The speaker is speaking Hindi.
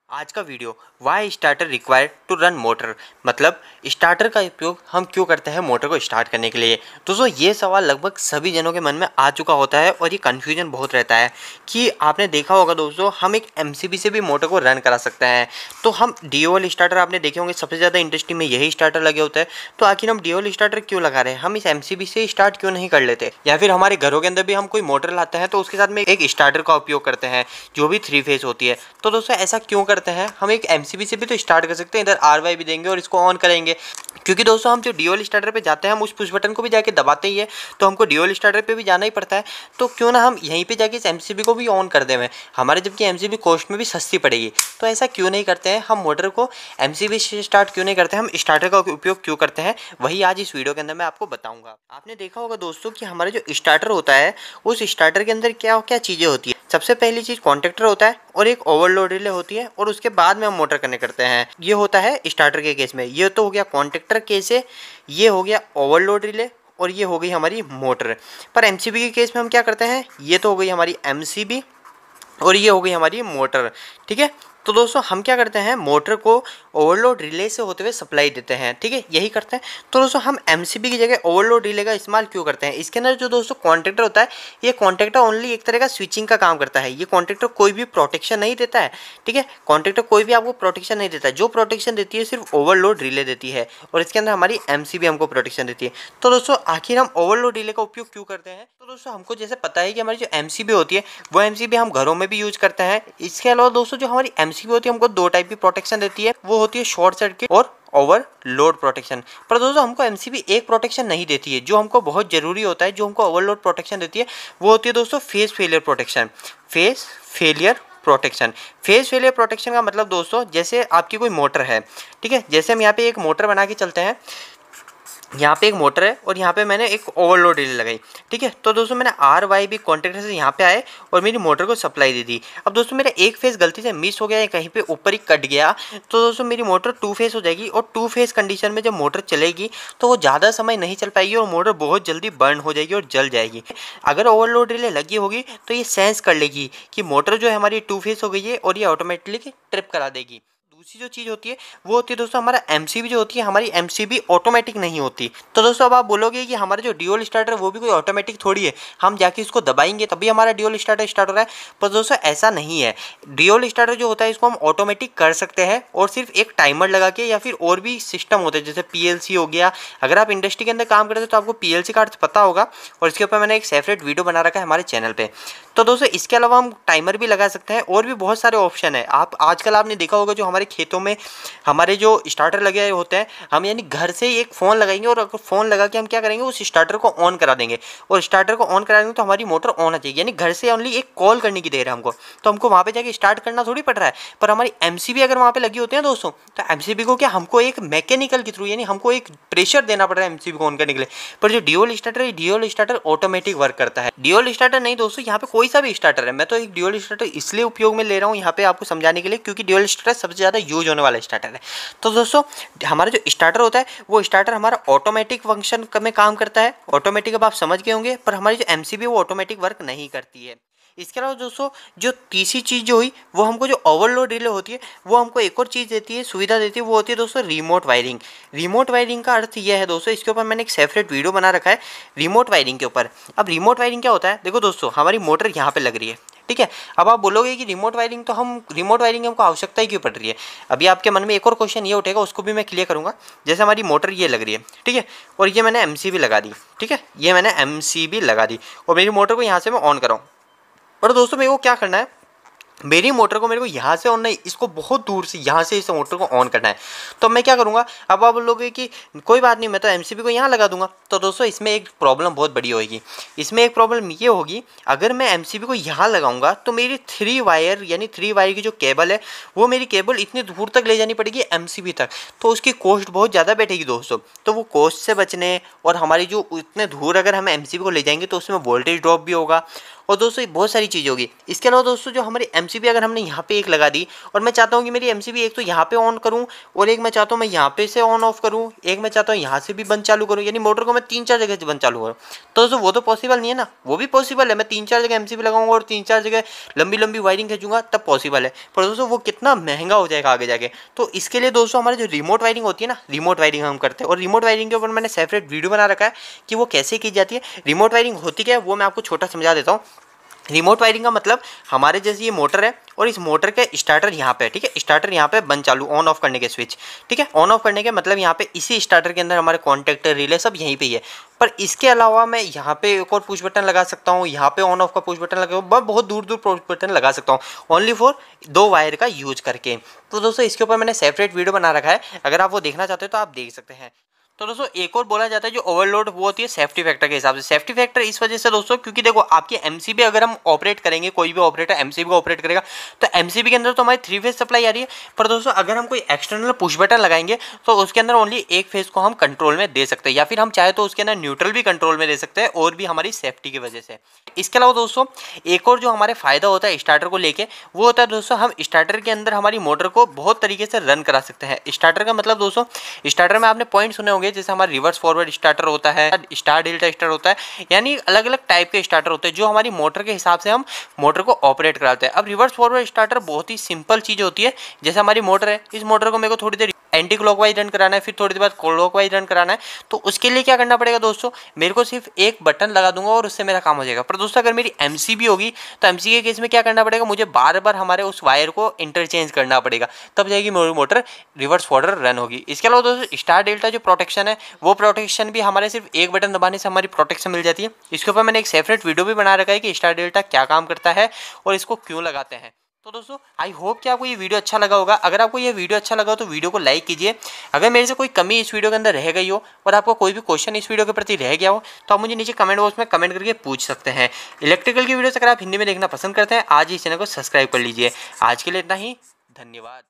आज का video why starter required to run motor, मतलब स्टार्टर का उपयोग हम क्यों करते हैं मोटर को स्टार्ट करने के लिए। दोस्तों ये सवाल लगभग सभी जनों के मन में आ चुका होता है और ये कन्फ्यूजन बहुत रहता है कि आपने देखा होगा दोस्तों, हम एक एमसीबी से भी मोटर को रन करा सकते हैं। तो हम डीओएल स्टार्टर आपने देखे होंगे, सबसे ज़्यादा इंडस्ट्री में यही स्टार्टर लगे होते हैं। तो आखिर हम डीओएल स्टार्टर क्यों लगा रहे हैं, हम इस एमसीबी से स्टार्ट क्यों नहीं कर लेते, या फिर हमारे घरों के अंदर भी हम कोई मोटर लाते हैं तो उसके साथ में एक स्टार्टर का उपयोग करते हैं जो भी 3 फेज होती है। तो दोस्तों ऐसा क्यों करते हैं, हम एक एमसीबी से भी तो स्टार्ट कर सकते हैं, इधर आरवाई भी देंगे और इसको ऑन करेंगे। क्योंकि दोस्तों हम जो डीओएल स्टार्टर पे जाते हैं हम उस पुश बटन को भी जाके दबाते ही है, तो हमको डीओएल स्टार्टर पे भी जाना ही पड़ता है। तो क्यों ना हम यहीं पे जाके इस एमसीबी को भी ऑन कर दें, हमारे जबकि एमसीबी कॉस्ट में भी सस्ती पड़ेगी। तो ऐसा क्यों नहीं करते हैं, हम मोटर को एमसीबी से स्टार्ट क्यों नहीं करते हैं, हम स्टार्टर का उपयोग क्यों करते हैं, वही आज इस वीडियो के अंदर मैं आपको बताऊंगा। आपने देखा होगा दोस्तों कि हमारा जो स्टार्टर होता है उस स्टार्टर के अंदर क्या क्या चीज़ें होती है। सबसे पहली चीज़ कॉन्टेक्टर होता है और एक ओवरलोड रिले होती है, और उसके बाद में हम मोटर कनेक्ट करते हैं। ये होता है स्टार्टर के केस में। ये तो हो गया कॉन्टेक्टर केस है, ये हो गया ओवरलोड रिले, और ये हो गई हमारी मोटर। पर एमसीबी के केस में हम क्या करते हैं, ये तो हो गई हमारी एमसीबी और ये हो गई हमारी मोटर। ठीक है, तो दोस्तों हम क्या करते हैं, मोटर को ओवरलोड रिले से होते हुए सप्लाई देते हैं। ठीक है, यही करते हैं। तो दोस्तों हम एमसीबी की जगह ओवरलोड रिले का इस्तेमाल क्यों करते हैं, इसके अंदर जो दोस्तों कॉन्टेक्टर होता है, ये कॉन्टेक्टर ओनली एक तरह का स्विचिंग का काम करता है। ये कॉन्टेक्टर कोई भी प्रोटेक्शन नहीं देता है। ठीक है, कॉन्टेक्टर कोई भी आपको प्रोटेक्शन नहीं देता है। जो प्रोटेक्शन देती है सिर्फ ओवरलोड रिले देती है, और इसके अंदर हमारी एमसीबी हमको प्रोटेक्शन देती है। तो दोस्तों आखिर हम ओवरलोड रिले का उपयोग क्यों करते हैं, तो दोस्तों हमको जैसे पता है कि हमारी जो एमसीबी होती है वो एमसीबी हम घरों में भी यूज करते हैं। इसके अलावा दोस्तों जो हमारी एमसीबी होती है हमको 2 टाइप की प्रोटेक्शन देती है, वो होती है शॉर्ट सर्किट और ओवरलोड प्रोटेक्शन। पर दोस्तों हमको एमसीबी एक प्रोटेक्शन नहीं देती है जो हमको बहुत जरूरी होता है। जो हमको ओवरलोड प्रोटेक्शन देती है वो होती है दोस्तों phase failure protection. Phase failure protection, phase failure protection का मतलब दोस्तों, जैसे आपकी कोई मोटर है, ठीक है, जैसे हम यहाँ पे एक मोटर बना के चलते हैं, यहाँ पे एक मोटर है और यहाँ पे मैंने एक ओवरलोड रिले लगाई। ठीक है, तो दोस्तों मैंने आर वाई भी कॉन्टेक्टर से यहाँ पे आए और मेरी मोटर को सप्लाई दे दी। अब दोस्तों मेरा एक फेस गलती से मिस हो गया या कहीं पे ऊपर ही कट गया, तो दोस्तों मेरी मोटर 2 फेस हो जाएगी, और 2 फेस कंडीशन में जब मोटर चलेगी तो वो ज़्यादा समय नहीं चल पाएगी और मोटर बहुत जल्दी बर्न हो जाएगी और जल जाएगी। अगर ओवरलोड रिले लगी होगी तो ये सेंस कर लेगी कि मोटर जो है हमारी 2 फेस हो गई है, और ये ऑटोमेटिकली ट्रिप करा देगी। दूसरी जो चीज़ होती है वो होती है दोस्तों, हमारा एमसीबी जो होती है, हमारी एमसीबी ऑटोमेटिक नहीं होती। तो दोस्तों अब आप बोलोगे कि हमारा जो डीओएल स्टार्टर वो भी कोई ऑटोमेटिक थोड़ी है, हम जाके इसको दबाएंगे तभी हमारा डीओएल स्टार्टर स्टार्ट हो रहा है। पर दोस्तों ऐसा नहीं है। डीओएल स्टार्टर जो होता है इसको हम ऑटोमेटिक कर सकते हैं, और सिर्फ एक टाइमर लगा के, या फिर और भी सिस्टम होते हैं जैसे पीएलसी हो गया। अगर आप इंडस्ट्री के अंदर काम करते हैं तो आपको पीएलसी का अर्थ पता होगा, और इसके ऊपर मैंने एक सेपरेट वीडियो बना रखा है हमारे चैनल पर। तो दोस्तों इसके अलावा हम टाइमर भी लगा सकते हैं, और भी बहुत सारे ऑप्शन है। आप आजकल आपने देखा होगा जो हमारे खेतों में हमारे जो स्टार्टर लगे होते हैं, हम यानी घर से ही एक फ़ोन लगाएंगे, और अगर फ़ोन लगा के हम क्या करेंगे, उस स्टार्टर को ऑन करा देंगे, और स्टार्टर को ऑन करा देंगे तो हमारी मोटर ऑन आ जाएगी। यानी घर से ओनली एक कॉल करने की देर है हमको, तो हमको वहाँ पे जाके स्टार्ट करना थोड़ी पड़ रहा है। पर हमारी एमसीबी अगर वहाँ पे लगी होती है दोस्तों, तो एमसीबी को क्या, हमको एक मैकेनिकल के थ्रू, यानी हमको एक प्रेशर देना पड़ रहा है एमसीबी को ऑन करने के लिए। पर जो डीओएल स्टार्टर है, डीओएल स्टार्टर ऑटोमेटिक वर्क करता है। डीओएल स्टार्टर नहीं दोस्तों, यहाँ पे कोई सा भी स्टार्टर है, मैं तो एक डीओएल स्टार्टर इसलिए उपयोग में ले रहा हूँ यहाँ पे आपको समझाने के लिए, क्योंकि डीओएल स्टार्टर सबसे ज़्यादा यूज होने वाला स्टार्टर है। तो दोस्तों हमारा जो स्टार्टर होता है वो स्टार्टर हमारा ऑटोमेटिक फंक्शन में काम करता है। ऑटोमेटिक अब आप समझ गए होंगे, पर हमारी जो एमसीबी वो ऑटोमेटिक वर्क नहीं करती है। इसके अलावा दोस्तों जो तीसरी चीज़ जो हुई, वो हमको जो ओवरलोड रिले होती है वो हमको एक और चीज़ देती है, सुविधा देती है, वो होती है दोस्तों रिमोट वायरिंग। रिमोट वायरिंग का अर्थ यह है दोस्तों, इसके ऊपर मैंने एक सेपरेट वीडियो बना रखा है रिमोट वायरिंग के ऊपर। अब रिमोट वायरिंग क्या होता है, देखो दोस्तों हमारी मोटर यहाँ पे लग रही है, ठीक है। अब आप बोलोगे कि रिमोट वायरिंग तो हम रिमोट वायरिंग हमको आवश्यकता ही क्यों पड़ रही है। अभी आपके मन में एक और क्वेश्चन ये उठेगा, उसको भी मैं क्लियर करूँगा। जैसे हमारी मोटर ये लग रही है, ठीक है, और ये मैंने एमसीबी लगा दी, ठीक है, ये मैंने एमसीबी लगा दी, और मेरी मोटर को यहाँ से मैं ऑन कराऊँ। पर दोस्तों मेरे को क्या करना है, मेरी मोटर को मेरे को यहाँ से ऑन नहीं, इसको बहुत दूर से यहाँ से इस मोटर को ऑन करना है। तो मैं क्या करूँगा, अब आप बोलोगे कि कोई बात नहीं, मैं तो एमसीबी को यहाँ लगा दूंगा। तो दोस्तों इसमें एक प्रॉब्लम बहुत बड़ी होगी। इसमें एक प्रॉब्लम ये होगी, अगर मैं एमसीबी को यहाँ लगाऊंगा तो मेरी 3 वायर यानी 3 वायर की जो केबल है वो मेरी केबल इतनी दूर तक ले जानी पड़ेगी एमसीबी तक, तो उसकी कॉस्ट बहुत ज़्यादा बैठेगी दोस्तों। तो वो कॉस्ट से बचने, और हमारी जो इतने दूर अगर हम एमसीबी को ले जाएंगे तो उसमें वोल्टेज ड्रॉप भी होगा, और दोस्तों ये बहुत सारी चीज़ होगी। इसके अलावा दोस्तों जो हमारी एमसीबी अगर हमने यहाँ पे एक लगा दी और मैं चाहता हूँ कि मेरी एमसीबी एक तो यहाँ पे ऑन करूँ और एक मैं चाहता हूँ मैं यहाँ पे से ऑन ऑफ करूँ, एक मैं चाहता हूँ यहाँ से भी बंद चालू करूँ, यानी मोटर को मैं 3-4 जगह से बंद चालू करूँ, तो दोस्तों वो तो पॉसिबल नहीं है ना। वो भी पॉसिबल है, मैं 3-4 जगह एमसीबी लगाऊंगा और 3-4 जगह लंबी लंबी वायरिंग खींचूंगा तब पॉसिबल है, पर दोस्तों वो कितना महंगा हो जाएगा आगे जाके। तो इसके लिए दोस्तों हमारे जो रिमोट वायरिंग होती है ना, रिमोट वायरिंग हम करते हैं, और रिमोट वायरिंग के ऊपर मैंने सेपरेट वीडियो बना रखा है कि वो कैसे की जाती है। रिमोट वायरिंग होती क्या है वो मैं आपको छोटा समझा देता हूँ। रिमोट वायरिंग का मतलब हमारे जैसे ये मोटर है और इस मोटर के स्टार्टर यहाँ पे है, ठीक है, स्टार्टर यहाँ पे बंद चालू ऑन ऑफ करने के स्विच, ठीक है, ऑन ऑफ करने के मतलब यहाँ पे इसी स्टार्टर के अंदर हमारे कॉन्टैक्टर रिले सब यहीं पे ही है। पर इसके अलावा मैं यहाँ पे एक और पुश बटन लगा सकता हूँ, यहाँ पे ऑन ऑफ का पुश बटन लगा, बहुत दूर दूर पुश बटन लगा सकता हूँ ओनली फॉर 2 वायर का यूज करके। तो दोस्तों इसके ऊपर मैंने सेपरेट वीडियो बना रखा है, अगर आप वो देखना चाहते हो तो आप देख सकते हैं। तो दोस्तों एक और बोला जाता है जो ओवरलोड वो होती है सेफ्टी फैक्टर के हिसाब से। सेफ्टी फैक्टर इस वजह से दोस्तों क्योंकि देखो आपकी एमसीबी अगर हम ऑपरेट करेंगे, कोई भी ऑपरेटर एमसीबी को ऑपरेट करेगा तो एमसीबी के अंदर तो हमारी 3 फेज सप्लाई आ रही है, पर दोस्तों अगर हम कोई एक्सटर्नल पुश बटन लगाएंगे तो उसके अंदर ओनली एक फेज को हम कंट्रोल में दे सकते हैं, या फिर हम चाहे तो उसके अंदर न्यूट्रल भी कंट्रोल में दे सकते हैं, और भी हमारी सेफ्टी की वजह से। इसके अलावा दोस्तों एक और जो हमारे फायदा होता है स्टार्टर को लेके वो होता है दोस्तों हम स्टार्टर के अंदर हमारी मोटर को बहुत तरीके से रन करा सकते हैं। स्टार्टर का मतलब दोस्तों स्टार्टर में आपने पॉइंट सुने होंगे, जैसे हमारा रिवर्स फॉरवर्ड स्टार्टर होता है, स्टार डेल्टा स्टार्टर होता है, यानी अलग अलग टाइप के स्टार्टर होते हैं जो हमारी मोटर के हिसाब से हम मोटर को ऑपरेट कराते हैं। अब रिवर्स फॉरवर्ड स्टार्टर बहुत ही सिंपल चीज़ होती है, जैसे हमारी मोटर है, इस मोटर को मेरे को थोड़ी देर एंटी क्लॉकवाइज रन कराना है, फिर थोड़ी देर बाद क्लॉकवाइज रन कराना है, तो उसके लिए क्या करना पड़ेगा दोस्तों, मेरे को सिर्फ एक बटन लगा दूंगा और उससे मेरा काम हो जाएगा। पर दोस्तों अगर मेरी एमसीबी होगी तो एमसीबी के केस में क्या करना पड़ेगा, मुझे बार बार हमारे उस वायर को इंटरचेंज करना पड़ेगा, तब जाएगी मेरी मोटर रिवर्स फॉरवर्ड रन होगी। इसके अलावा दोस्तों स्टार डेल्टा जो प्रोटेक्शन है वो प्रोटेक्शन भी हमारे सिर्फ एक बटन दबाने से हमारी प्रोटेक्शन मिल जाती है। इसके ऊपर मैंने एक सेपरेट वीडियो भी बना रखा है कि स्टार डेल्टा क्या काम करता है और इसको क्यों लगाते हैं। तो दोस्तों आई होप कि आपको ये वीडियो अच्छा लगा होगा। अगर आपको ये वीडियो अच्छा लगा हो तो वीडियो को लाइक कीजिए। अगर मेरे से कोई कमी इस वीडियो के अंदर रह गई हो और आपको कोई भी क्वेश्चन इस वीडियो के प्रति रह गया हो तो आप मुझे नीचे कमेंट बॉक्स में कमेंट करके पूछ सकते हैं। इलेक्ट्रिकल की वीडियोस अगर आप हिंदी में देखना पसंद करते हैं आज ही चैनल को सब्सक्राइब कर लीजिए। आज के लिए इतना ही, धन्यवाद।